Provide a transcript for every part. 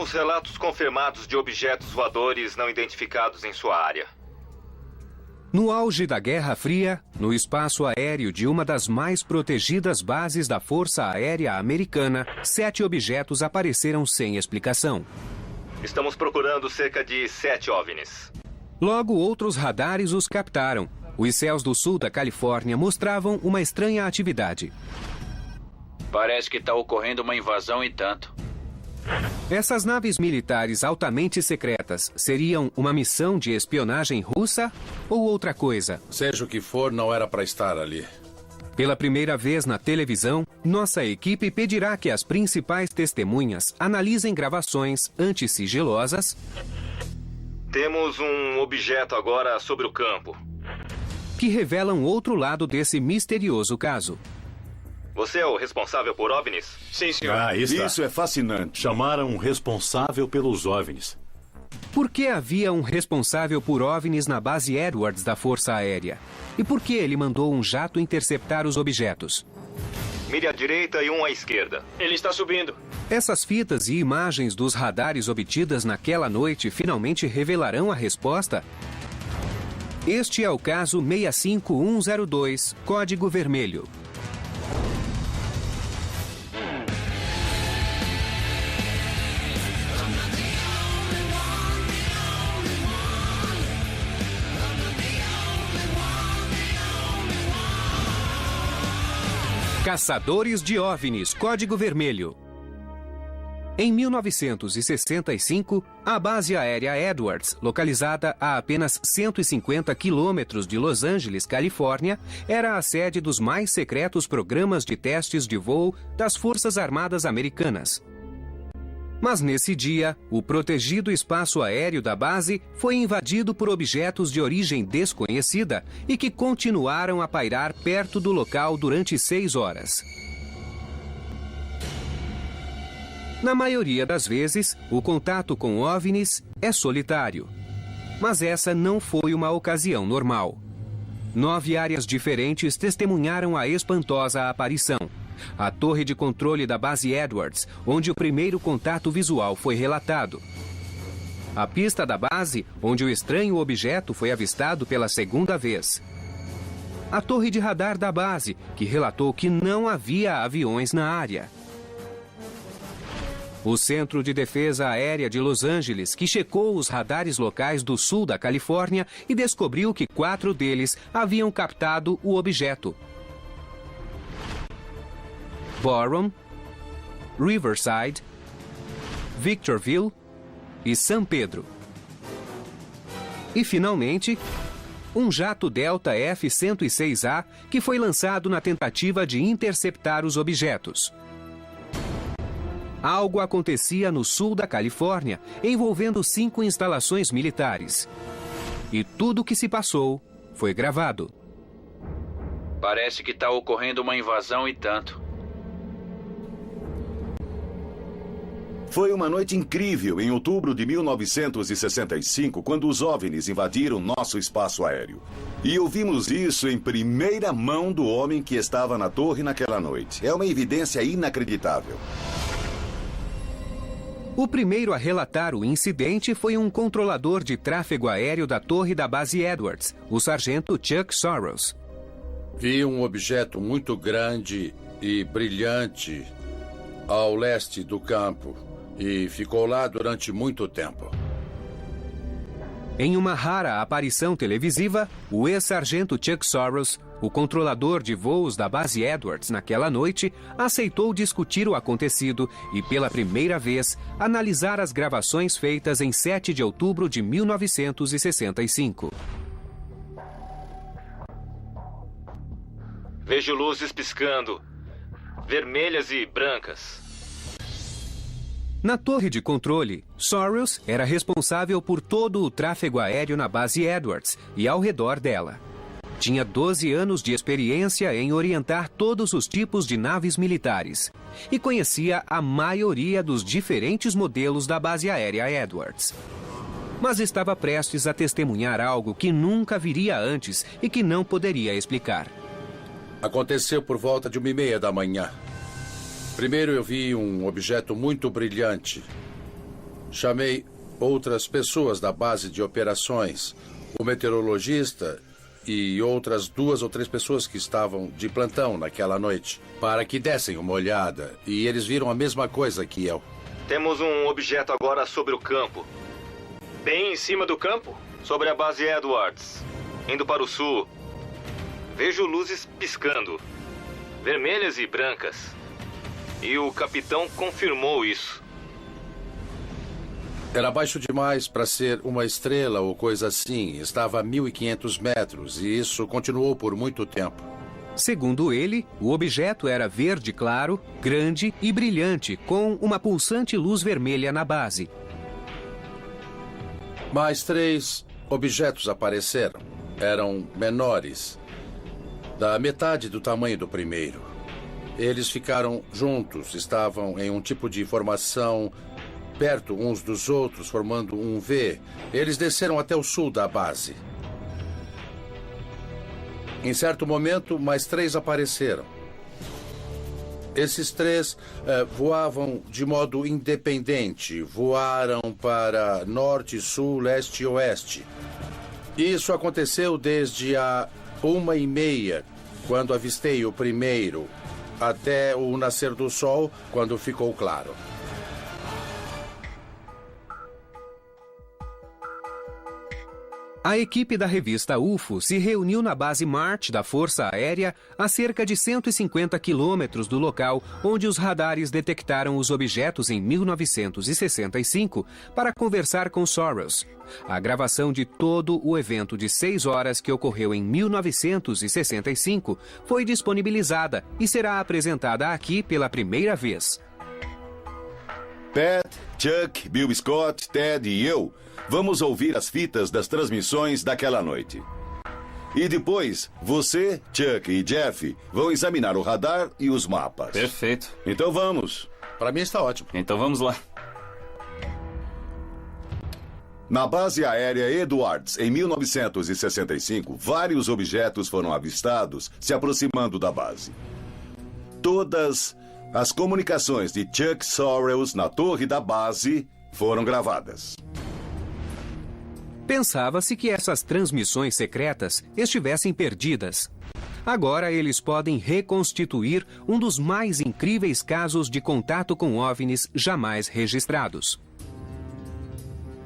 Temos relatos confirmados de objetos voadores não identificados em sua área. No auge da Guerra Fria, no espaço aéreo de uma das mais protegidas bases da Força Aérea Americana, 7 objetos apareceram sem explicação. Estamos procurando cerca de 7 OVNIs. Logo, outros radares os captaram. Os céus do sul da Califórnia mostravam uma estranha atividade. Parece que está ocorrendo uma invasão e tanto. Essas naves militares altamente secretas seriam uma missão de espionagem russa ou outra coisa? Seja o que for, não era para estar ali. Pela primeira vez na televisão, nossa equipe pedirá que as principais testemunhas analisem gravações antissigilosas. Temos um objeto agora sobre o campo. Que revelam outro lado desse misterioso caso. Você é o responsável por OVNIs? Sim, senhor. Isso é fascinante. Chamaram um responsável pelos OVNIs. Por que havia um responsável por OVNIs na base Edwards da Força Aérea? E por que ele mandou um jato interceptar os objetos? Mire à direita e um à esquerda. Ele está subindo. Essas fitas e imagens dos radares obtidas naquela noite finalmente revelarão a resposta? Este é o caso 65102, Código Vermelho. Caçadores de OVNIs, Código Vermelho. Em 1965, a base aérea Edwards, localizada a apenas 150 quilômetros de Los Angeles, Califórnia, era a sede dos mais secretos programas de testes de voo das Forças Armadas Americanas. Mas nesse dia, o protegido espaço aéreo da base foi invadido por objetos de origem desconhecida e que continuaram a pairar perto do local durante 6 horas. Na maioria das vezes, o contato com OVNIs é solitário. Mas essa não foi uma ocasião normal. 9 áreas diferentes testemunharam a espantosa aparição. A torre de controle da base Edwards, onde o primeiro contato visual foi relatado. A pista da base, onde o estranho objeto foi avistado pela segunda vez. A torre de radar da base, que relatou que não havia aviões na área. O Centro de Defesa Aérea de Los Angeles, que checou os radares locais do sul da Califórnia e descobriu que 4 deles haviam captado o objeto. Boron, Riverside, Victorville e San Pedro. E, finalmente, um jato Delta F-106A que foi lançado na tentativa de interceptar os objetos. Algo acontecia no sul da Califórnia, envolvendo 5 instalações militares. E tudo o que se passou foi gravado. Parece que está ocorrendo uma invasão e tanto. Foi uma noite incrível em outubro de 1965, quando os OVNIs invadiram nosso espaço aéreo. E ouvimos isso em primeira mão do homem que estava na torre naquela noite. É uma evidência inacreditável. O primeiro a relatar o incidente foi um controlador de tráfego aéreo da torre da base Edwards, o sargento Chuck Soros. Vi um objeto muito grande e brilhante ao leste do campo e ficou lá durante muito tempo. Em uma rara aparição televisiva, o ex-sargento Chuck Soros, o controlador de voos da base Edwards naquela noite, aceitou discutir o acontecido e, pela primeira vez, analisar as gravações feitas em 7 de outubro de 1965. Vejo luzes piscando, vermelhas e brancas. Na torre de controle, Soros era responsável por todo o tráfego aéreo na base Edwards e ao redor dela. Tinha 12 anos de experiência em orientar todos os tipos de naves militares e conhecia a maioria dos diferentes modelos da base aérea Edwards. Mas estava prestes a testemunhar algo que nunca viria antes e que não poderia explicar. Aconteceu por volta de 1h30 da manhã. Primeiro eu vi um objeto muito brilhante Chamei outras pessoas da base de operações, o meteorologista e outras 2 ou 3 pessoas que estavam de plantão naquela noite, para que dessem uma olhada, e eles viram a mesma coisa que eu. Temos um objeto agora sobre o campo. Bem em cima do campo? Sobre a base Edwards, indo para o sul. Vejo luzes piscando, vermelhas e brancas. E o capitão confirmou isso. Era baixo demais para ser uma estrela ou coisa assim. Estava a 1.500 metros e isso continuou por muito tempo. Segundo ele, o objeto era verde claro, grande e brilhante, com uma pulsante luz vermelha na base. Mais 3 objetos apareceram. Eram menores, da metade do tamanho do primeiro. Eles ficaram juntos, estavam em um tipo de formação perto uns dos outros, formando um V. Eles desceram até o sul da base. Em certo momento, mais 3 apareceram. Esses 3 voavam de modo independente. Voaram para norte, sul, leste e oeste. Isso aconteceu desde a 1h30, quando avistei o primeiro, até o nascer do sol, quando ficou claro. A equipe da revista UFO se reuniu na base Marte da Força Aérea a cerca de 150 quilômetros do local onde os radares detectaram os objetos em 1965 para conversar com Soros. A gravação de todo o evento de 6 horas que ocorreu em 1965 foi disponibilizada e será apresentada aqui pela primeira vez. Pat, Chuck, Bill Scott, Ted e eu vamos ouvir as fitas das transmissões daquela noite. E depois, você, Chuck e Jeff vão examinar o radar e os mapas. Perfeito. Então vamos. Para mim está ótimo. Então vamos lá. Na base aérea Edwards, em 1965, vários objetos foram avistados se aproximando da base. Todas as comunicações de Chuck Soros na torre da base foram gravadas. Pensava-se que essas transmissões secretas estivessem perdidas. Agora eles podem reconstituir um dos mais incríveis casos de contato com OVNIs jamais registrados.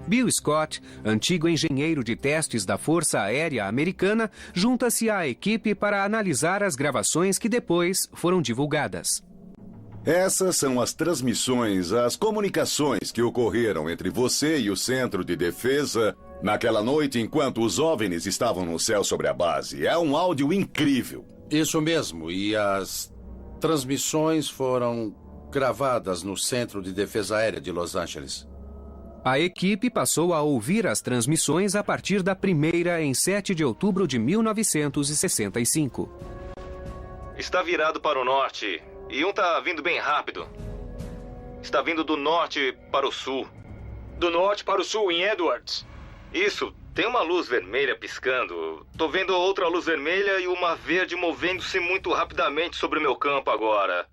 Bill Scott, antigo engenheiro de testes da Força Aérea Americana, junta-se à equipe para analisar as gravações que depois foram divulgadas. Essas são as transmissões, as comunicações que ocorreram entre você e o Centro de Defesa naquela noite enquanto os OVNIs estavam no céu sobre a base. É um áudio incrível. Isso mesmo, e as transmissões foram gravadas no Centro de Defesa Aérea de Los Angeles. A equipe passou a ouvir as transmissões a partir da primeira em 7 de outubro de 1965. Está virado para o norte e um está vindo bem rápido. Está vindo do norte para o sul. Do norte para o sul, em Edwards. Isso, tem uma luz vermelha piscando. Tô vendo outra luz vermelha e uma verde movendo-se muito rapidamente sobre o meu campo agora.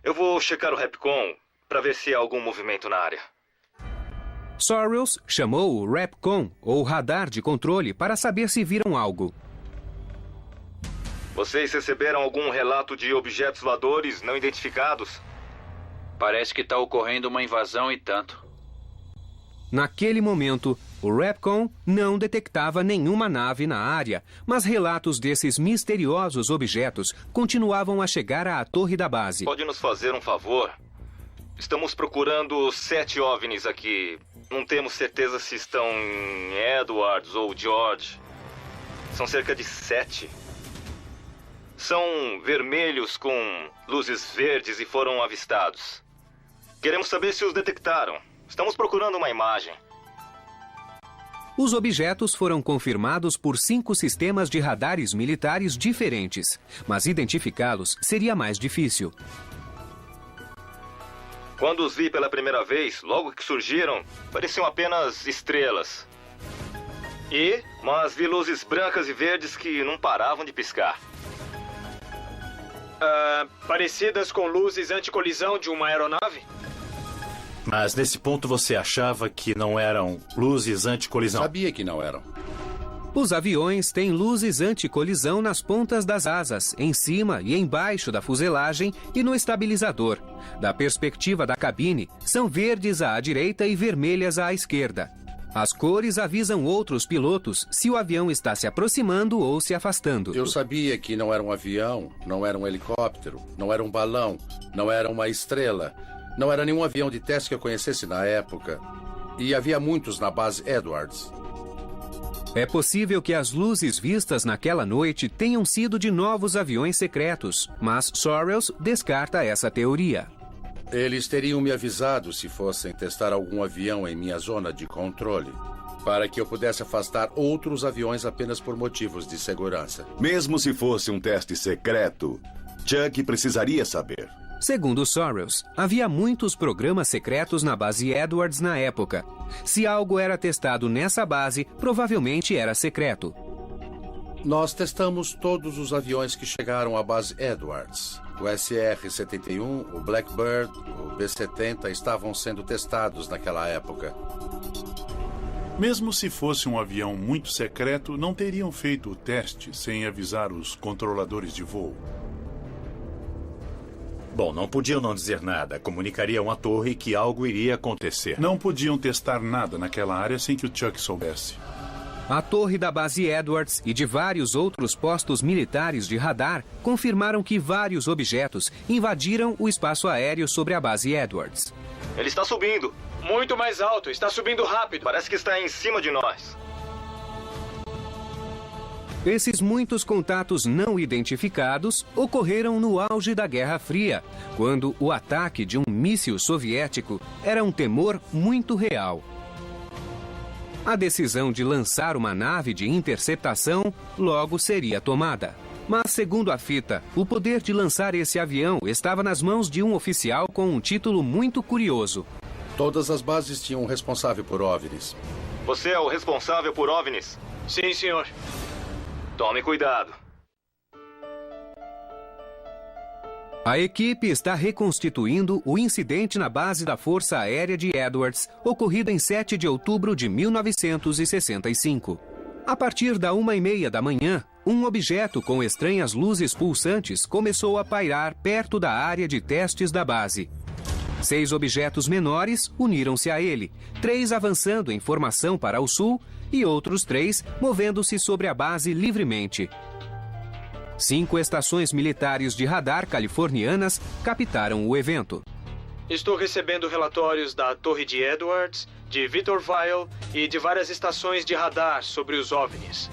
Eu vou checar o Repcon para ver se há algum movimento na área. Soros chamou o Repcon, ou radar de controle, para saber se viram algo. Vocês receberam algum relato de objetos voadores não identificados? Parece que está ocorrendo uma invasão e tanto. Naquele momento, o Repcon não detectava nenhuma nave na área, mas relatos desses misteriosos objetos continuavam a chegar à torre da base. Pode nos fazer um favor? Estamos procurando 7 OVNIs aqui. Não temos certeza se estão em Edwards ou George. São cerca de 7. São vermelhos com luzes verdes e foram avistados. Queremos saber se os detectaram. Estamos procurando uma imagem. Os objetos foram confirmados por 5 sistemas de radares militares diferentes, mas identificá-los seria mais difícil. Quando os vi pela primeira vez, logo que surgiram, pareciam apenas estrelas. Mas vi luzes brancas e verdes que não paravam de piscar. Parecidas com luzes anticolisão de uma aeronave? Mas nesse ponto você achava que não eram luzes anti-colisão? Sabia que não eram. Os aviões têm luzes anti-colisão nas pontas das asas, em cima e embaixo da fuselagem e no estabilizador. Da perspectiva da cabine, são verdes à direita e vermelhas à esquerda. As cores avisam outros pilotos se o avião está se aproximando ou se afastando. Eu sabia que não era um avião, não era um helicóptero, não era um balão, não era uma estrela, não era nenhum avião de teste que eu conhecesse na época. E havia muitos na base Edwards. É possível que as luzes vistas naquela noite tenham sido de novos aviões secretos, mas Sorrells descarta essa teoria. Eles teriam me avisado se fossem testar algum avião em minha zona de controle, para que eu pudesse afastar outros aviões apenas por motivos de segurança. Mesmo se fosse um teste secreto, Chuck precisaria saber. Segundo Sorrells, havia muitos programas secretos na base Edwards na época. Se algo era testado nessa base, provavelmente era secreto. Nós testamos todos os aviões que chegaram à base Edwards. O SR-71, o Blackbird, o B-70 estavam sendo testados naquela época. Mesmo se fosse um avião muito secreto, não teriam feito o teste sem avisar os controladores de voo. Bom, não podiam não dizer nada. Comunicariam à torre que algo iria acontecer. Não podiam testar nada naquela área sem que o Chuck soubesse. A torre da base Edwards e de vários outros postos militares de radar confirmaram que vários objetos invadiram o espaço aéreo sobre a base Edwards. Ele está subindo. Muito mais alto, está subindo rápido. Parece que está em cima de nós. Esses muitos contatos não identificados ocorreram no auge da Guerra Fria, quando o ataque de um míssil soviético era um temor muito real. A decisão de lançar uma nave de interceptação logo seria tomada. Mas, segundo a fita, o poder de lançar esse avião estava nas mãos de um oficial com um título muito curioso. Todas as bases tinham um responsável por OVNIs. Você é o responsável por OVNIs? Sim, senhor. Tome cuidado. A equipe está reconstituindo o incidente na base da Força Aérea de Edwards, ocorrido em 7 de outubro de 1965. A partir da 1h30 da manhã, um objeto com estranhas luzes pulsantes começou a pairar perto da área de testes da base. 6 objetos menores uniram-se a ele, 3 avançando em formação para o sul e outros 3 movendo-se sobre a base livremente. 5 estações militares de radar californianas captaram o evento. Estou recebendo relatórios da Torre de Edwards, de Victorville e de várias estações de radar sobre os OVNIs.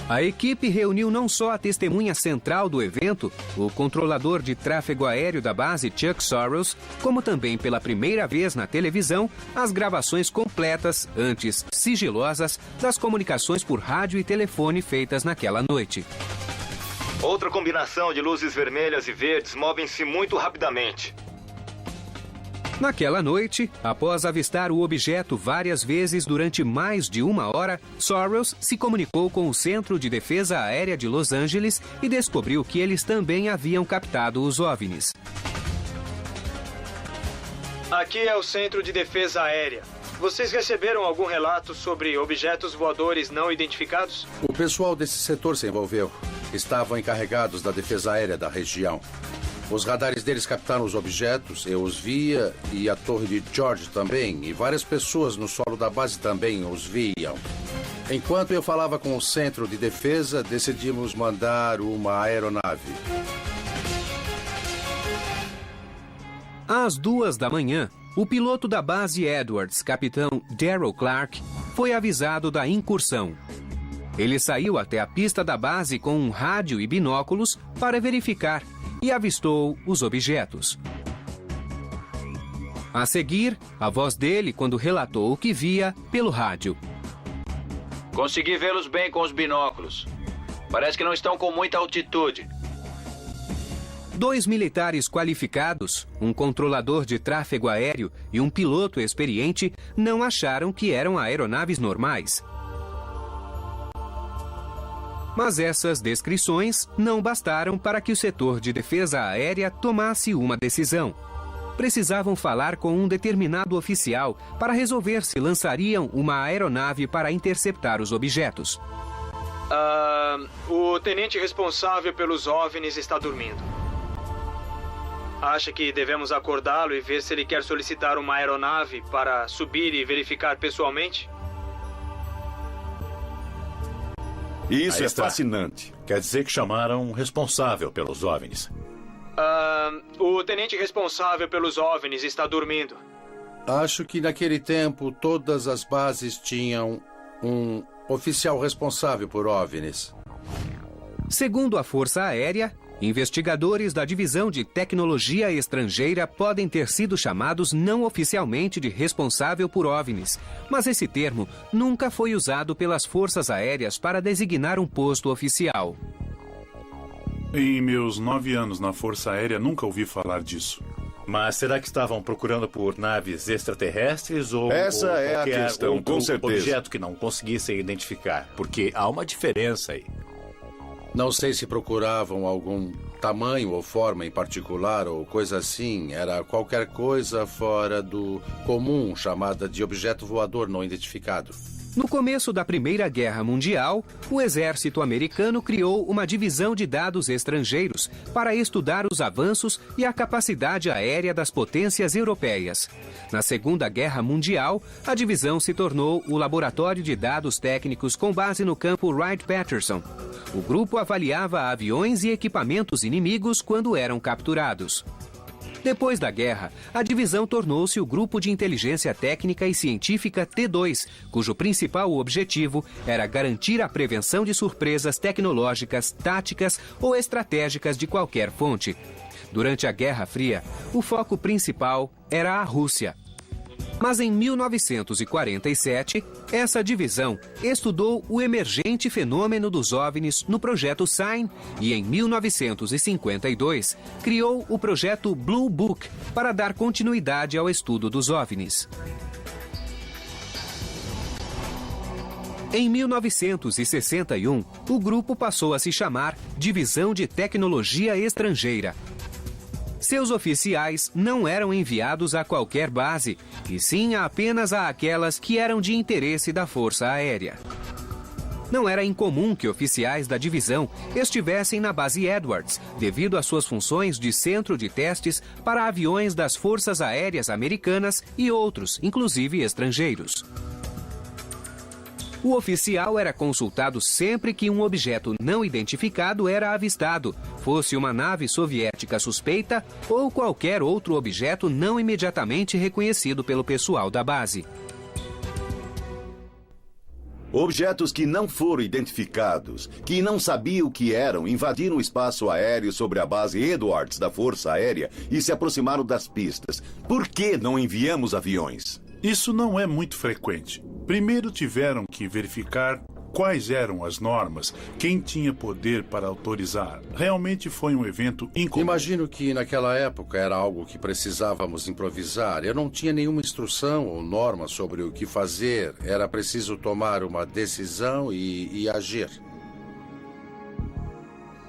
A equipe reuniu não só a testemunha central do evento, o controlador de tráfego aéreo da base Chuck Sorrells, como também pela primeira vez na televisão, as gravações completas, antes sigilosas, das comunicações por rádio e telefone feitas naquela noite. Outra combinação de luzes vermelhas e verdes movem-se muito rapidamente. Naquela noite, após avistar o objeto várias vezes durante mais de 1 hora, Sorrells se comunicou com o Centro de Defesa Aérea de Los Angeles e descobriu que eles também haviam captado os OVNIs. Aqui é o Centro de Defesa Aérea. Vocês receberam algum relato sobre objetos voadores não identificados? O pessoal desse setor se envolveu. Estavam encarregados da defesa aérea da região. Os radares deles captaram os objetos, eu os via, e a torre de George também, e várias pessoas no solo da base também os viam. Enquanto eu falava com o Centro de Defesa, decidimos mandar uma aeronave. Às 2 da manhã, o piloto da base Edwards, capitão Darrell Clark, foi avisado da incursão. Ele saiu até a pista da base com um rádio e binóculos para verificar e avistou os objetos. A seguir, a voz dele quando relatou o que via pelo rádio. Consegui vê-los bem com os binóculos. Parece que não estão com muita altitude. 2 militares qualificados, um controlador de tráfego aéreo e um piloto experiente não acharam que eram aeronaves normais. Mas essas descrições não bastaram para que o setor de defesa aérea tomasse uma decisão. precisavam falar com um determinado oficial para resolver se lançariam uma aeronave para interceptar os objetos. O tenente responsável pelos OVNIs está dormindo. Acha que devemos acordá-lo e ver se ele quer solicitar uma aeronave para subir e verificar pessoalmente? Isso Aí é está. fascinante. Quer dizer que chamaram um responsável pelos OVNIs. O tenente responsável pelos OVNIs está dormindo. Acho que naquele tempo todas as bases tinham um oficial responsável por OVNIs. Segundo a Força Aérea, investigadores da Divisão de Tecnologia Estrangeira podem ter sido chamados não oficialmente de responsável por OVNIs, mas esse termo nunca foi usado pelas forças aéreas para designar um posto oficial. Em meus 9 anos na Força Aérea, nunca ouvi falar disso. Mas será que estavam procurando por naves extraterrestres ou Essa é a qualquer questão, outro com certeza. objeto que não conseguissem identificar? Porque há uma diferença aí. Não sei se procuravam algum tamanho ou forma em particular ou coisa assim. Era qualquer coisa fora do comum, chamada de objeto voador não identificado. No começo da Primeira Guerra Mundial, o exército americano criou uma divisão de dados estrangeiros para estudar os avanços e a capacidade aérea das potências europeias. Na Segunda Guerra Mundial, a divisão se tornou o Laboratório de Dados Técnicos com base no campo Wright-Patterson. O grupo avaliava aviões e equipamentos inimigos quando eram capturados. Depois da guerra, a divisão tornou-se o Grupo de Inteligência Técnica e Científica T2, cujo principal objetivo era garantir a prevenção de surpresas tecnológicas, táticas ou estratégicas de qualquer fonte. Durante a Guerra Fria, o foco principal era a Rússia. Mas em 1947, essa divisão estudou o emergente fenômeno dos OVNIs no projeto SIGN e, em 1952, criou o projeto Blue Book para dar continuidade ao estudo dos OVNIs. Em 1961, o grupo passou a se chamar Divisão de Tecnologia Estrangeira. Seus oficiais não eram enviados a qualquer base, e sim apenas a aquelas que eram de interesse da Força Aérea. Não era incomum que oficiais da divisão estivessem na base Edwards, devido às suas funções de centro de testes para aviões das Forças Aéreas Americanas e outros, inclusive estrangeiros. O oficial era consultado sempre que um objeto não identificado era avistado, fosse uma nave soviética suspeita ou qualquer outro objeto não imediatamente reconhecido pelo pessoal da base. Objetos que não foram identificados, que não sabiam o que eram, invadiram o espaço aéreo sobre a base Edwards da Força Aérea e se aproximaram das pistas. Por que não enviamos aviões? Isso não é muito frequente. Primeiro tiveram que verificar quais eram as normas, quem tinha poder para autorizar. Realmente foi um evento incomum. Imagino que naquela época era algo que precisávamos improvisar. Eu não tinha nenhuma instrução ou norma sobre o que fazer. Era preciso tomar uma decisão e agir.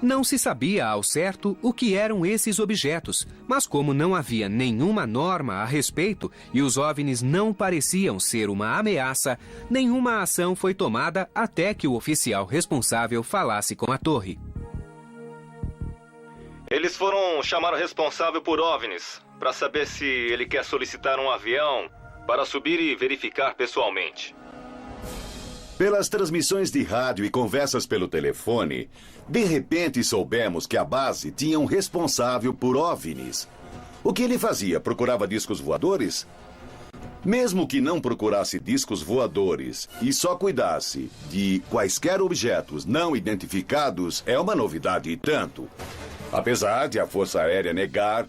Não se sabia ao certo o que eram esses objetos, mas como não havia nenhuma norma a respeito e os OVNIs não pareciam ser uma ameaça, nenhuma ação foi tomada até que o oficial responsável falasse com a torre. Eles foram chamar o responsável por OVNIs para saber se ele quer solicitar um avião para subir e verificar pessoalmente. Pelas transmissões de rádio e conversas pelo telefone, de repente soubemos que a base tinha um responsável por OVNIs. O que ele fazia? Procurava discos voadores? Mesmo que não procurasse discos voadores e só cuidasse de quaisquer objetos não identificados, é uma novidade e tanto. Apesar de a Força Aérea negar,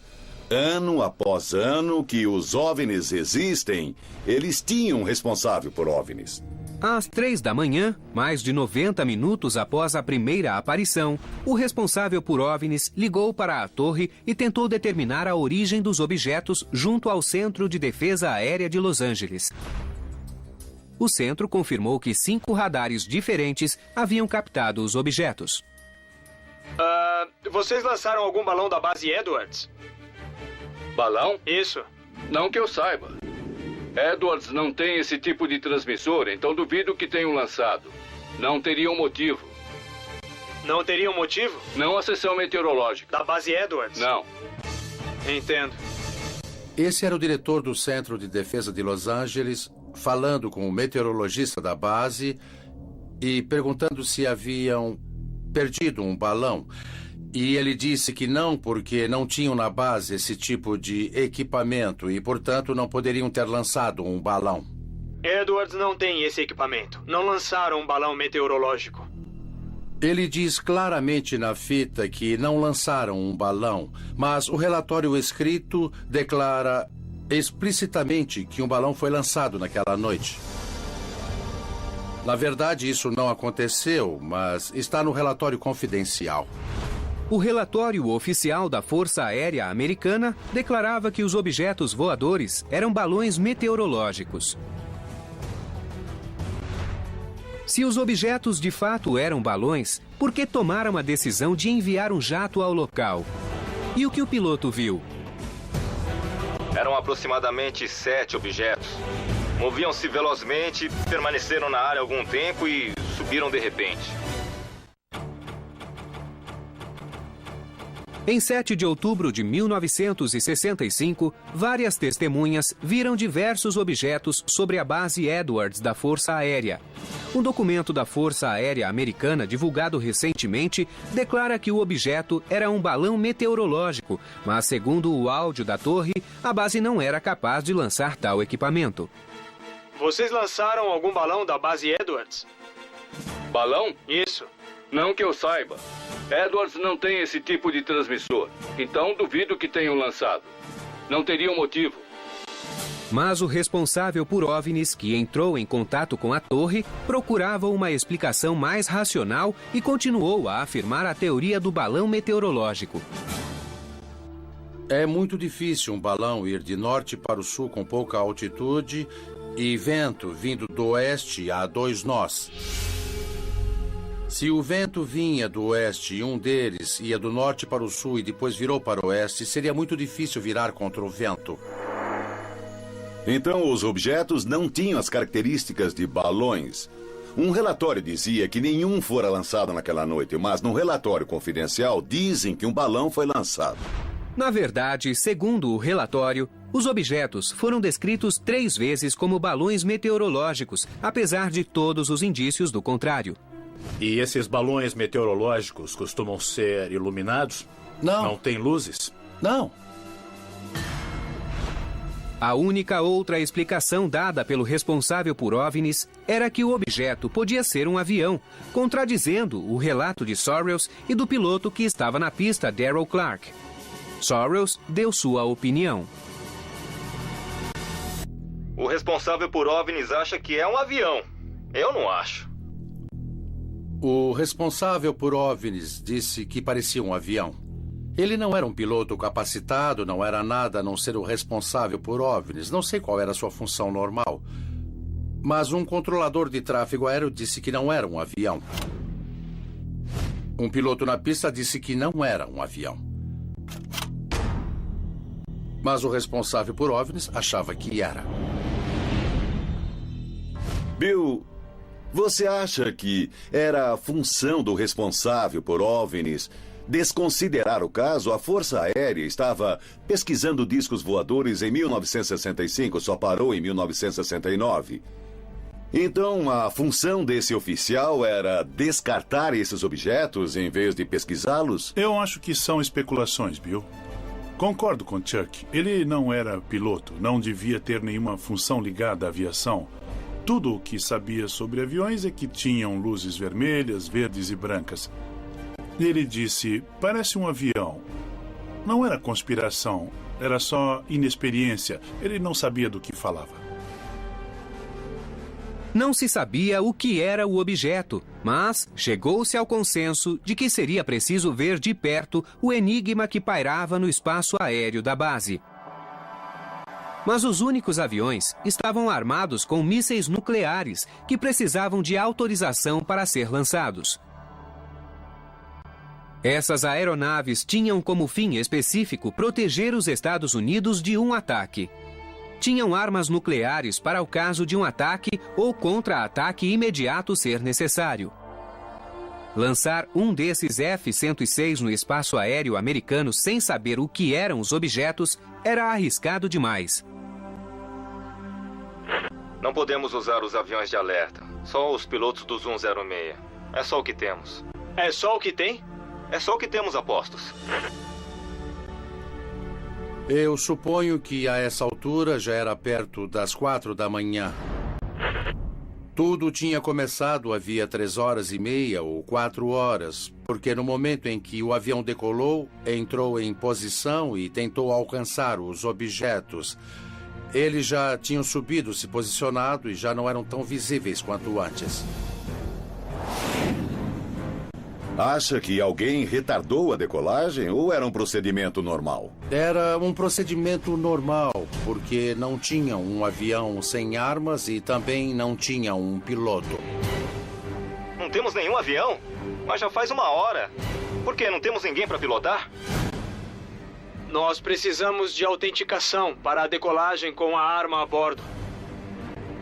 ano após ano, que os OVNIs existem, eles tinham um responsável por OVNIs. Às 3 da manhã, mais de 90 minutos após a primeira aparição, o responsável por OVNIs ligou para a torre e tentou determinar a origem dos objetos junto ao Centro de Defesa Aérea de Los Angeles. O centro confirmou que 5 radares diferentes haviam captado os objetos. Vocês lançaram algum balão da base Edwards? Balão? Isso. Não que eu saiba. Edwards não tem esse tipo de transmissor, então duvido que tenham lançado. Não teria um motivo. Não teria um motivo? Não a seção meteorológica. Da base Edwards? Não. Entendo. Esse era o diretor do Centro de Defesa de Los Angeles, falando com o meteorologista da base e perguntando se haviam perdido um balão. E ele disse que não, porque não tinham na base esse tipo de equipamento e, portanto, não poderiam ter lançado um balão. Edwards não tem esse equipamento. Não lançaram um balão meteorológico. Ele diz claramente na fita que não lançaram um balão, mas o relatório escrito declara explicitamente que um balão foi lançado naquela noite. Na verdade, isso não aconteceu, mas está no relatório confidencial. O relatório oficial da Força Aérea Americana declarava que os objetos voadores eram balões meteorológicos. Se os objetos de fato eram balões, por que tomaram a decisão de enviar um jato ao local? E o que o piloto viu? Eram aproximadamente 7 objetos. Moviam-se velozmente, permaneceram na área algum tempo e subiram de repente. Em 7 de outubro de 1965, várias testemunhas viram diversos objetos sobre a base Edwards da Força Aérea. Um documento da Força Aérea Americana, divulgado recentemente, declara que o objeto era um balão meteorológico, mas, segundo o áudio da torre, a base não era capaz de lançar tal equipamento. Vocês lançaram algum balão da base Edwards? Balão? Isso. Não que eu saiba. Edwards não tem esse tipo de transmissor, então duvido que tenham lançado. Não teria um motivo. Mas o responsável por OVNIs, que entrou em contato com a torre, procurava uma explicação mais racional e continuou a afirmar a teoria do balão meteorológico. É muito difícil um balão ir de norte para o sul com pouca altitude e vento vindo do oeste a 2 nós. Se o vento vinha do oeste e um deles ia do norte para o sul e depois virou para o oeste, seria muito difícil virar contra o vento. Então, os objetos não tinham as características de balões. Um relatório dizia que nenhum fora lançado naquela noite, mas no relatório confidencial dizem que um balão foi lançado. Na verdade, segundo o relatório, os objetos foram descritos 3 vezes como balões meteorológicos, apesar de todos os indícios do contrário. E esses balões meteorológicos costumam ser iluminados? Não. Não tem luzes? Não. A única outra explicação dada pelo responsável por OVNIs era que o objeto podia ser um avião, contradizendo o relato de Sorrells e do piloto que estava na pista, Darrell Clark. Sorrells deu sua opinião. O responsável por OVNIs acha que é um avião. Eu não acho. O responsável por OVNIs disse que parecia um avião. Ele não era um piloto capacitado, não era nada a não ser o responsável por OVNIs. Não sei qual era a sua função normal. Mas um controlador de tráfego aéreo disse que não era um avião. Um piloto na pista disse que não era um avião. Mas o responsável por OVNIs achava que era. Bill, você acha que era a função do responsável por OVNIs desconsiderar o caso? A Força Aérea estava pesquisando discos voadores em 1965, só parou em 1969. Então, a função desse oficial era descartar esses objetos em vez de pesquisá-los? Eu acho que são especulações, Bill. Concordo com Chuck. Ele não era piloto, não devia ter nenhuma função ligada à aviação. Tudo o que sabia sobre aviões é que tinham luzes vermelhas, verdes e brancas. Ele disse, parece um avião. Não era conspiração, era só inexperiência. Ele não sabia do que falava. Não se sabia o que era o objeto, mas chegou-se ao consenso de que seria preciso ver de perto o enigma que pairava no espaço aéreo da base. Mas os únicos aviões estavam armados com mísseis nucleares que precisavam de autorização para ser lançados. Essas aeronaves tinham como fim específico proteger os Estados Unidos de um ataque. Tinham armas nucleares para o caso de um ataque ou contra-ataque imediato ser necessário. Lançar um desses F-106 no espaço aéreo americano sem saber o que eram os objetos era arriscado demais. Não podemos usar os aviões de alerta. Só os pilotos do Zoom 06. É só o que temos. É só o que tem? É só o que temos a postos. Eu suponho que a essa altura já era perto das 4 da manhã. Tudo tinha começado havia 3h30 ou 4 horas, porque no momento em que o avião decolou, entrou em posição e tentou alcançar os objetos. Eles já tinham subido, se posicionado e já não eram tão visíveis quanto antes. Acha que alguém retardou a decolagem ou era um procedimento normal? Era um procedimento normal, porque não tinha um avião sem armas e também não tinha um piloto. Não temos nenhum avião? Mas já faz 1 hora. Por quê? Não temos ninguém para pilotar? Nós precisamos de autenticação para a decolagem com a arma a bordo.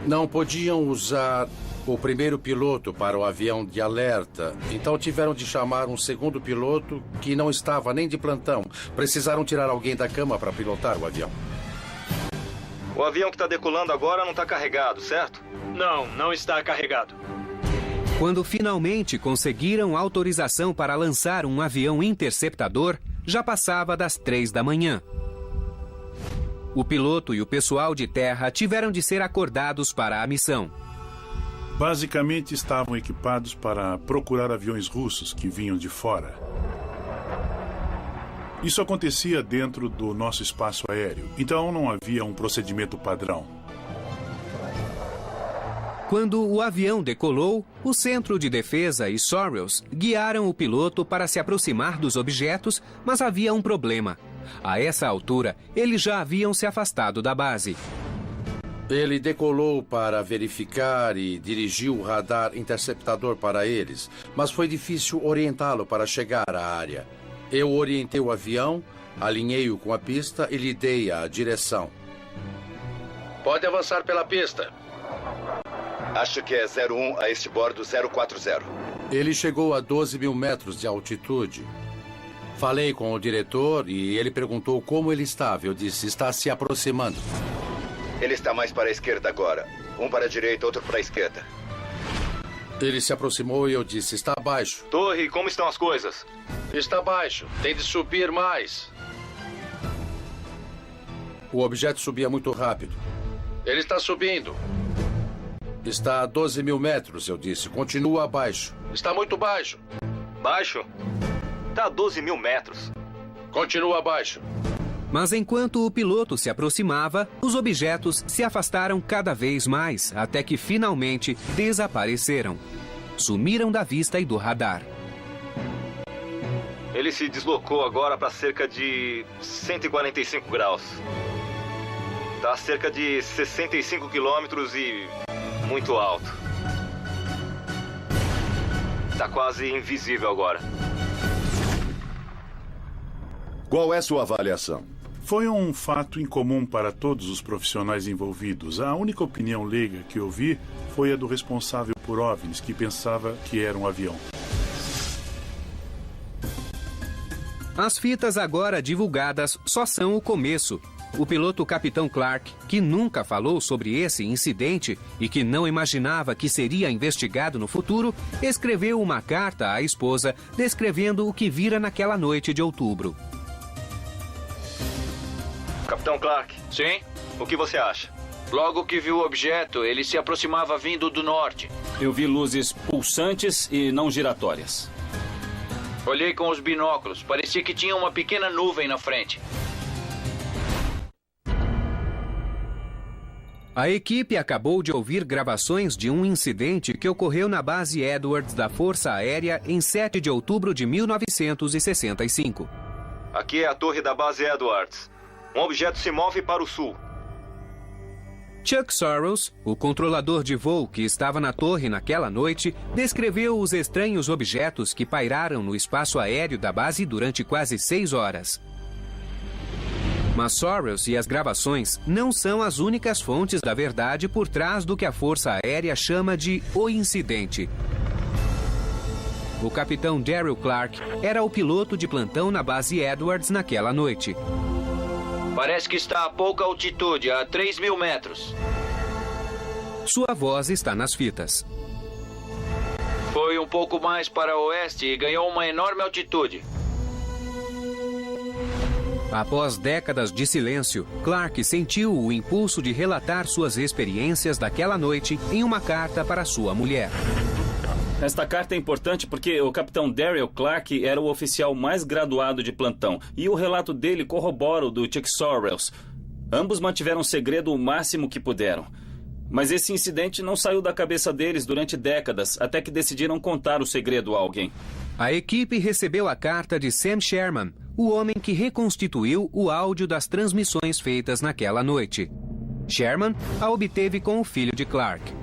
Não podiam usar o primeiro piloto para o avião de alerta, então tiveram de chamar um segundo piloto que não estava nem de plantão. Precisaram tirar alguém da cama para pilotar o avião. O avião que está decolando agora não está carregado, certo? Não está carregado. Quando finalmente conseguiram autorização para lançar um avião interceptador, já passava das 3 da manhã. O piloto e o pessoal de terra tiveram de ser acordados para a missão. Basicamente estavam equipados para procurar aviões russos que vinham de fora. Isso acontecia dentro do nosso espaço aéreo, então não havia um procedimento padrão. Quando o avião decolou, o Centro de Defesa e Sorrells guiaram o piloto para se aproximar dos objetos, mas havia um problema. A essa altura, eles já haviam se afastado da base. Ele decolou para verificar e dirigiu o radar interceptador para eles, mas foi difícil orientá-lo para chegar à área. Eu orientei o avião, alinhei-o com a pista e lhe dei a direção. Pode avançar pela pista. Acho que é 01 a este bordo 040. Ele chegou a 12.000 metros de altitude. Falei com o diretor e ele perguntou como ele estava. Eu disse, está se aproximando. Ele está mais para a esquerda agora. Um para a direita, outro para a esquerda. Ele se aproximou e eu disse, está abaixo. Torre, como estão as coisas? Está baixo. Tem de subir mais. O objeto subia muito rápido. Ele está subindo. Está a 12.000 metros, eu disse. Continua abaixo. Está muito baixo. Baixo? Está a 12.000 metros. Continua abaixo. Mas enquanto o piloto se aproximava, os objetos se afastaram cada vez mais, até que finalmente desapareceram. Sumiram da vista e do radar. Ele se deslocou agora para cerca de 145 graus. Está a cerca de 65 quilômetros e muito alto. Está quase invisível agora. Qual é sua avaliação? Foi um fato incomum para todos os profissionais envolvidos. A única opinião leiga que eu vi foi a do responsável por OVNIs, que pensava que era um avião. As fitas agora divulgadas só são o começo. O piloto Capitão Clark, que nunca falou sobre esse incidente e que não imaginava que seria investigado no futuro, escreveu uma carta à esposa descrevendo o que vira naquela noite de outubro. Capitão Clark. Sim? O que você acha? Logo que viu o objeto, ele se aproximava vindo do norte. Eu vi luzes pulsantes e não giratórias. Olhei com os binóculos. Parecia que tinha uma pequena nuvem na frente. A equipe acabou de ouvir gravações de um incidente que ocorreu na base Edwards da Força Aérea em 7 de outubro de 1965. Aqui é a torre da base Edwards. Um objeto se move para o sul. Chuck Sorrells, o controlador de voo que estava na torre naquela noite, descreveu os estranhos objetos que pairaram no espaço aéreo da base durante quase 6 horas. Mas Sorrells e as gravações não são as únicas fontes da verdade por trás do que a Força Aérea chama de o incidente. O capitão Daryl Clark era o piloto de plantão na base Edwards naquela noite. Parece que está a pouca altitude, a 3.000 metros. Sua voz está nas fitas. Foi um pouco mais para oeste e ganhou uma enorme altitude. Após décadas de silêncio, Clark sentiu o impulso de relatar suas experiências daquela noite em uma carta para sua mulher. Esta carta é importante porque o capitão Daryl Clark era o oficial mais graduado de plantão e o relato dele corrobora o do Chuck Sorrells. Ambos mantiveram segredo o máximo que puderam. Mas esse incidente não saiu da cabeça deles durante décadas, até que decidiram contar o segredo a alguém. A equipe recebeu a carta de Sam Sherman, o homem que reconstituiu o áudio das transmissões feitas naquela noite. Sherman a obteve com o filho de Clark.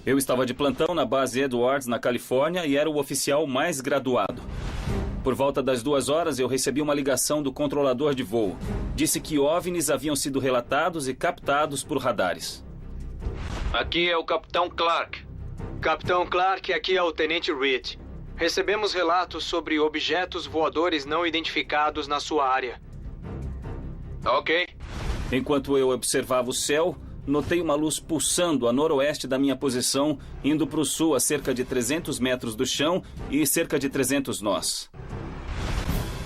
Eu estava de plantão na base Edwards, na Califórnia, e era o oficial mais graduado. Por volta das 2 horas, eu recebi uma ligação do controlador de voo. Disse que OVNIs haviam sido relatados e captados por radares. Aqui é o capitão Clark. Capitão Clark, aqui é o tenente Reed. Recebemos relatos sobre objetos voadores não identificados na sua área. Ok. Enquanto eu observava o céu, notei uma luz pulsando a noroeste da minha posição, indo para o sul a cerca de 300 metros do chão e cerca de 300 nós.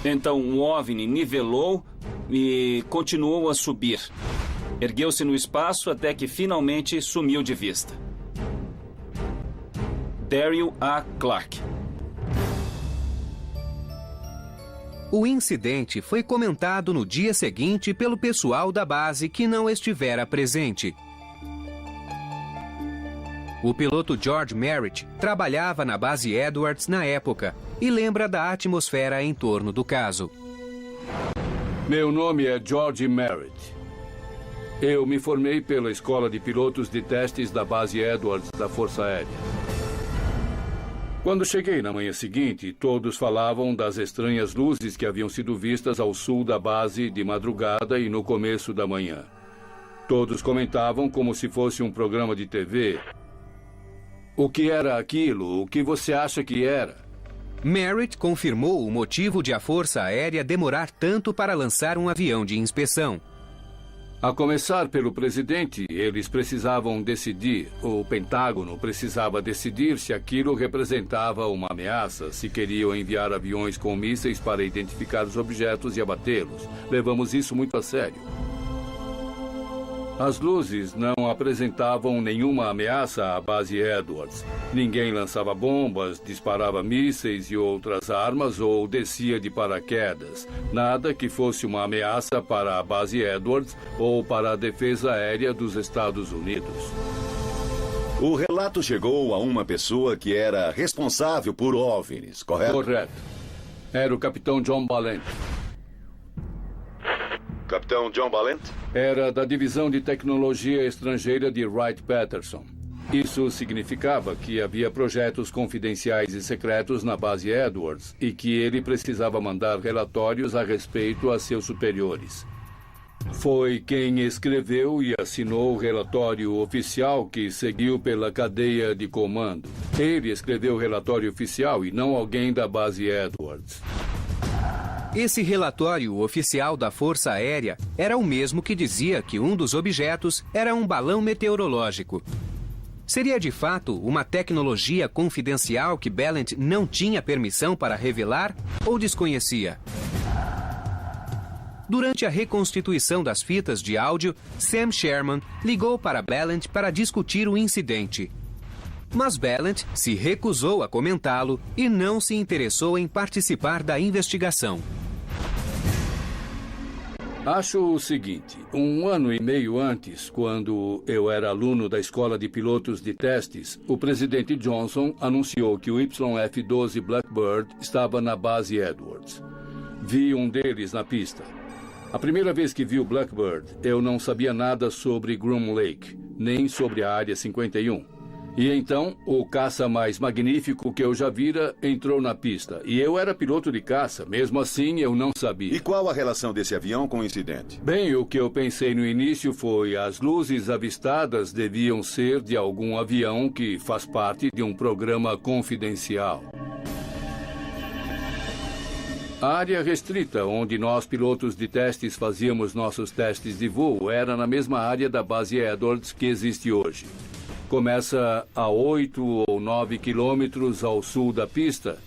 Então um OVNI nivelou e continuou a subir. Ergueu-se no espaço até que finalmente sumiu de vista. Daryl A. Clark. O incidente foi comentado no dia seguinte pelo pessoal da base que não estivera presente. O piloto George Merritt trabalhava na base Edwards na época e lembra da atmosfera em torno do caso. Meu nome é George Merritt. Eu me formei pela Escola de Pilotos de Testes da base Edwards da Força Aérea. Quando cheguei na manhã seguinte, todos falavam das estranhas luzes que haviam sido vistas ao sul da base de madrugada e no começo da manhã. Todos comentavam como se fosse um programa de TV. O que era aquilo? O que você acha que era? Merritt confirmou o motivo de a Força Aérea demorar tanto para lançar um avião de inspeção. A começar pelo presidente, eles precisavam decidir, o Pentágono precisava decidir se aquilo representava uma ameaça, se queriam enviar aviões com mísseis para identificar os objetos e abatê-los. Levamos isso muito a sério. As luzes não apresentavam nenhuma ameaça à base Edwards. Ninguém lançava bombas, disparava mísseis e outras armas ou descia de paraquedas. Nada que fosse uma ameaça para a base Edwards ou para a defesa aérea dos Estados Unidos. O relato chegou a uma pessoa que era responsável por OVNIs, correto? Correto. Era o capitão John Balent. Capitão John Balent? Era da Divisão de Tecnologia Estrangeira de Wright-Patterson. Isso significava que havia projetos confidenciais e secretos na base Edwards e que ele precisava mandar relatórios a respeito a seus superiores. Foi quem escreveu e assinou o relatório oficial que seguiu pela cadeia de comando. Ele escreveu o relatório oficial e não alguém da base Edwards. Esse relatório oficial da Força Aérea era o mesmo que dizia que um dos objetos era um balão meteorológico. Seria de fato uma tecnologia confidencial que Balent não tinha permissão para revelar ou desconhecia? Durante a reconstituição das fitas de áudio, Sam Sherman ligou para Balent para discutir o incidente. Mas Balent se recusou a comentá-lo e não se interessou em participar da investigação. Acho o seguinte, 1 ano e meio antes, quando eu era aluno da Escola de Pilotos de Testes, o presidente Johnson anunciou que o YF-12 Blackbird estava na base Edwards. Vi um deles na pista. A primeira vez que vi o Blackbird, eu não sabia nada sobre Groom Lake, nem sobre a Área 51. E então, o caça mais magnífico que eu já vira entrou na pista. E eu era piloto de caça, mesmo assim eu não sabia. E qual a relação desse avião com o incidente? Bem, o que eu pensei no início foi as luzes avistadas deviam ser de algum avião que faz parte de um programa confidencial. A área restrita, onde nós pilotos de testes fazíamos nossos testes de voo, era na mesma área da base Edwards que existe hoje. Começa a 8 ou 9 quilômetros ao sul da pista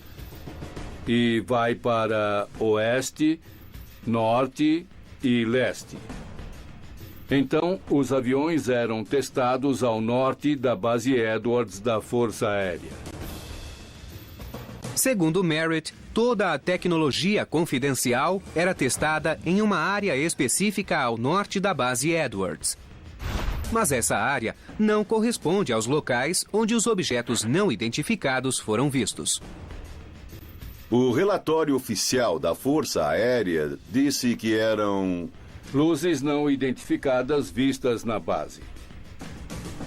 e vai para oeste, norte e leste. Então, os aviões eram testados ao norte da base Edwards da Força Aérea. Segundo Merritt, toda a tecnologia confidencial era testada em uma área específica ao norte da base Edwards. Mas essa área não corresponde aos locais onde os objetos não identificados foram vistos. O relatório oficial da Força Aérea disse que eram... luzes não identificadas vistas na base.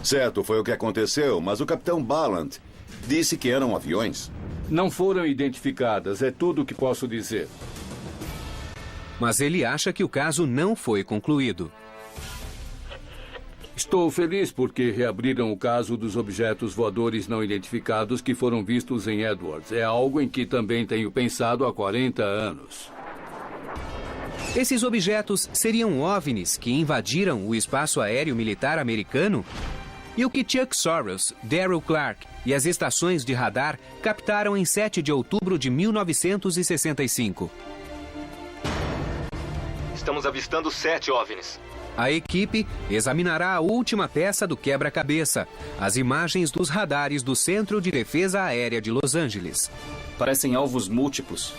Certo, foi o que aconteceu, mas o capitão Ballant disse que eram aviões. Não foram identificadas, é tudo o que posso dizer. Mas ele acha que o caso não foi concluído. Estou feliz porque reabriram o caso dos objetos voadores não identificados que foram vistos em Edwards. É algo em que também tenho pensado há 40 anos. Esses objetos seriam OVNIs que invadiram o espaço aéreo militar americano? E o que Chuck Soros, Darrell Clark e as estações de radar captaram em 7 de outubro de 1965? Estamos avistando 7 OVNIs. A equipe examinará a última peça do quebra-cabeça, as imagens dos radares do Centro de Defesa Aérea de Los Angeles. Parecem alvos múltiplos.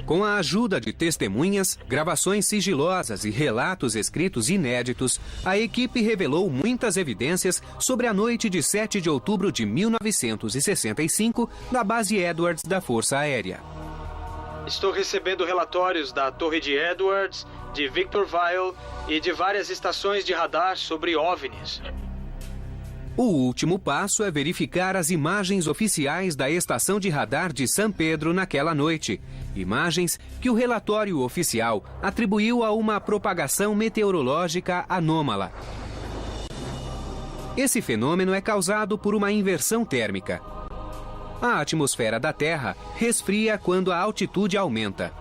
Com a ajuda de testemunhas, gravações sigilosas e relatos escritos inéditos, a equipe revelou muitas evidências sobre a noite de 7 de outubro de 1965 na base Edwards da Força Aérea. Estou recebendo relatórios da Torre de Edwards, de Victorville e de várias estações de radar sobre OVNIs. O último passo é verificar as imagens oficiais da estação de radar de San Pedro naquela noite. Imagens que o relatório oficial atribuiu a uma propagação meteorológica anômala. Esse fenômeno é causado por uma inversão térmica. A atmosfera da Terra resfria quando a altitude aumenta.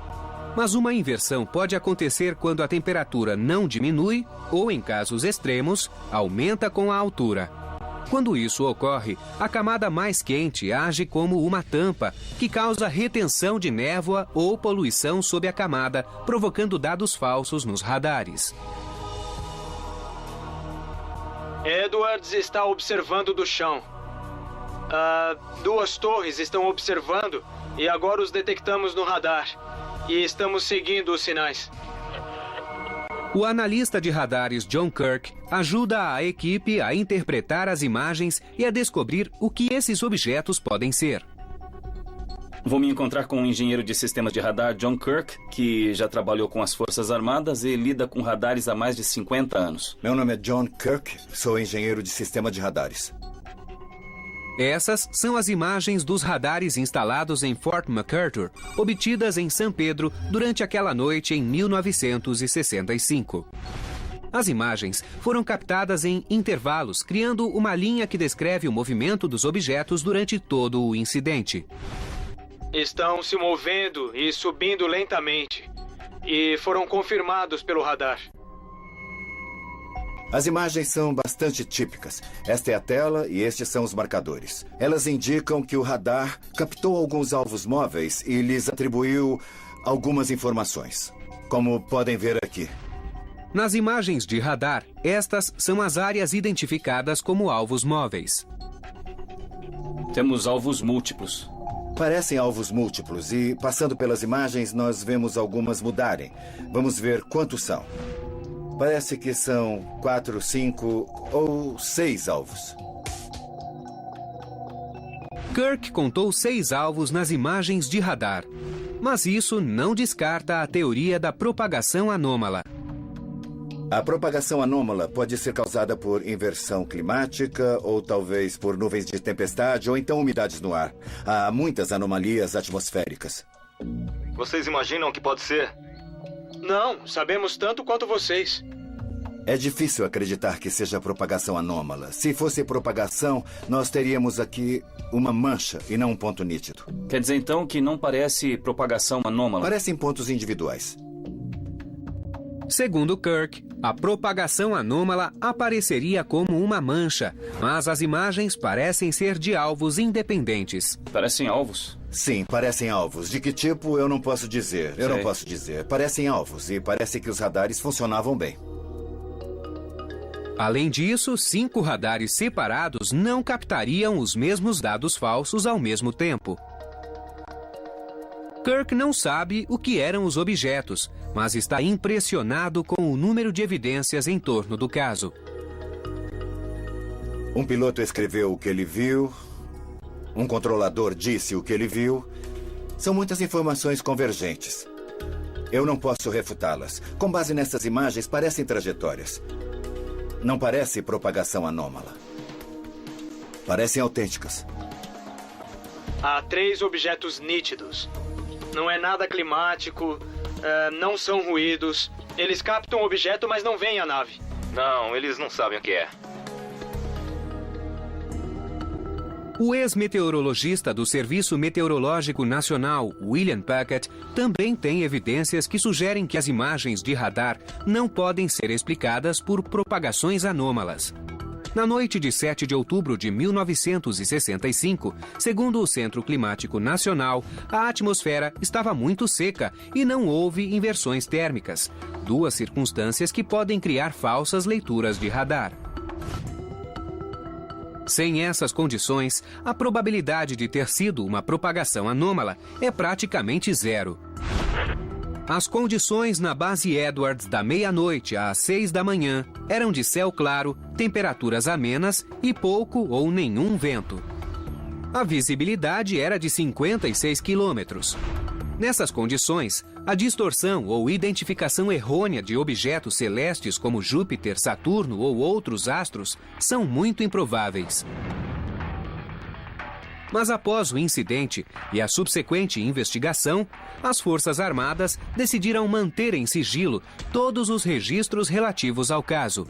Mas uma inversão pode acontecer quando a temperatura não diminui ou, em casos extremos, aumenta com a altura. Quando isso ocorre, a camada mais quente age como uma tampa, que causa retenção de névoa ou poluição sob a camada, provocando dados falsos nos radares. Edwards está observando do chão. 2 torres estão observando e agora os detectamos no radar. E estamos seguindo os sinais. O analista de radares John Kirk ajuda a equipe a interpretar as imagens e a descobrir o que esses objetos podem ser. Vou me encontrar com um engenheiro de sistemas de radar, John Kirk, que já trabalhou com as Forças Armadas e lida com radares há mais de 50 anos. Meu nome é John Kirk, sou engenheiro de sistema de radares. Essas são as imagens dos radares instalados em Fort MacArthur, obtidas em San Pedro durante aquela noite em 1965. As imagens foram captadas em intervalos, criando uma linha que descreve o movimento dos objetos durante todo o incidente. Estão se movendo e subindo lentamente, e foram confirmados pelo radar. As imagens são bastante típicas. Esta é a tela e estes são os marcadores. Elas indicam que o radar captou alguns alvos móveis e lhes atribuiu algumas informações, como podem ver aqui. Nas imagens de radar, estas são as áreas identificadas como alvos móveis. Temos alvos múltiplos. Parecem alvos múltiplos e, passando pelas imagens, nós vemos algumas mudarem. Vamos ver quantos são. Parece que são 4, 5 ou 6 alvos. Kirk contou 6 alvos nas imagens de radar. Mas isso não descarta a teoria da propagação anômala. A propagação anômala pode ser causada por inversão climática, ou talvez por nuvens de tempestade, ou então umidades no ar. Há muitas anomalias atmosféricas. Vocês imaginam o que pode ser? Não, sabemos tanto quanto vocês. É difícil acreditar que seja propagação anômala. Se fosse propagação, nós teríamos aqui uma mancha e não um ponto nítido. Quer dizer, então, que não parece propagação anômala? Parecem pontos individuais. Segundo Kirk, a propagação anômala apareceria como uma mancha, mas as imagens parecem ser de alvos independentes. Parecem alvos? Sim, parecem alvos. De que tipo, eu não posso dizer. Eu não posso dizer. Parecem alvos e parece que os radares funcionavam bem. Além disso, 5 radares separados não captariam os mesmos dados falsos ao mesmo tempo. Kirk não sabe o que eram os objetos, mas está impressionado com o número de evidências em torno do caso. Um piloto escreveu o que ele viu. Um controlador disse o que ele viu. São muitas informações convergentes. Eu não posso refutá-las. Com base nessas imagens, parecem trajetórias. Não parece propagação anômala. Parecem autênticas. Há 3 objetos nítidos. Não é nada climático, não são ruídos. Eles captam o objeto, mas não veem a nave. Não, eles não sabem o que é. O ex-meteorologista do Serviço Meteorológico Nacional, William Puckett, também tem evidências que sugerem que as imagens de radar não podem ser explicadas por propagações anômalas. Na noite de 7 de outubro de 1965, segundo o Centro Climático Nacional, a atmosfera estava muito seca e não houve inversões térmicas, 2 circunstâncias que podem criar falsas leituras de radar. Sem essas condições, a probabilidade de ter sido uma propagação anômala é praticamente 0. As condições na base Edwards da meia-noite às 6 da manhã eram de céu claro, temperaturas amenas e pouco ou nenhum vento. A visibilidade era de 56 quilômetros. Nessas condições, a distorção ou identificação errônea de objetos celestes como Júpiter, Saturno ou outros astros são muito improváveis. Mas após o incidente e a subsequente investigação, as Forças Armadas decidiram manter em sigilo todos os registros relativos ao caso.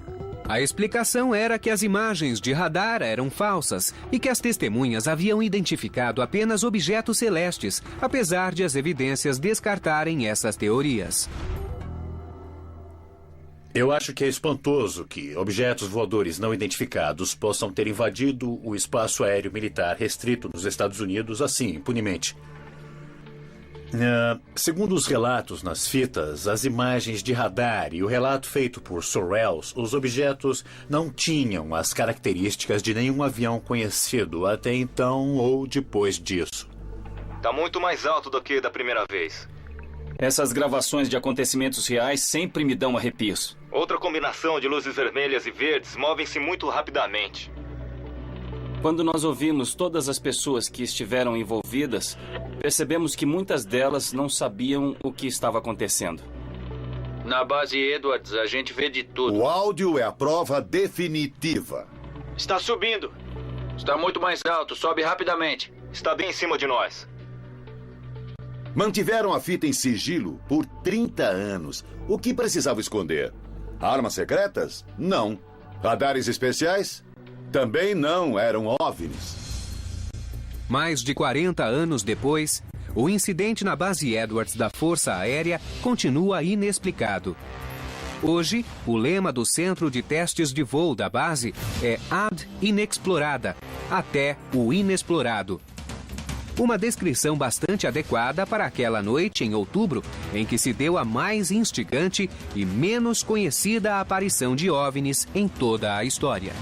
A explicação era que as imagens de radar eram falsas e que as testemunhas haviam identificado apenas objetos celestes, apesar de as evidências descartarem essas teorias. Eu acho que é espantoso que objetos voadores não identificados possam ter invadido o espaço aéreo militar restrito nos Estados Unidos assim, impunemente. Segundo os relatos nas fitas, as imagens de radar e o relato feito por Sorrells, os objetos não tinham as características de nenhum avião conhecido até então ou depois disso. Tá muito mais alto do que da primeira vez. Essas gravações de acontecimentos reais sempre me dão arrepios. Outra combinação de luzes vermelhas e verdes movem-se muito rapidamente. Quando nós ouvimos todas as pessoas que estiveram envolvidas, percebemos que muitas delas não sabiam o que estava acontecendo. Na base Edwards, a gente vê de tudo. O áudio é a prova definitiva. Está subindo. Está muito mais alto, sobe rapidamente. Está bem em cima de nós. Mantiveram a fita em sigilo por 30 anos. O que precisava esconder? Armas secretas? Não. Radares especiais? Também não, eram OVNIs. Mais de 40 anos depois, o incidente na base Edwards da Força Aérea continua inexplicado. Hoje, o lema do Centro de Testes de Voo da base é Ad Inexplorada, até o inexplorado. Uma descrição bastante adequada para aquela noite em outubro em que se deu a mais instigante e menos conhecida aparição de OVNIs em toda a história.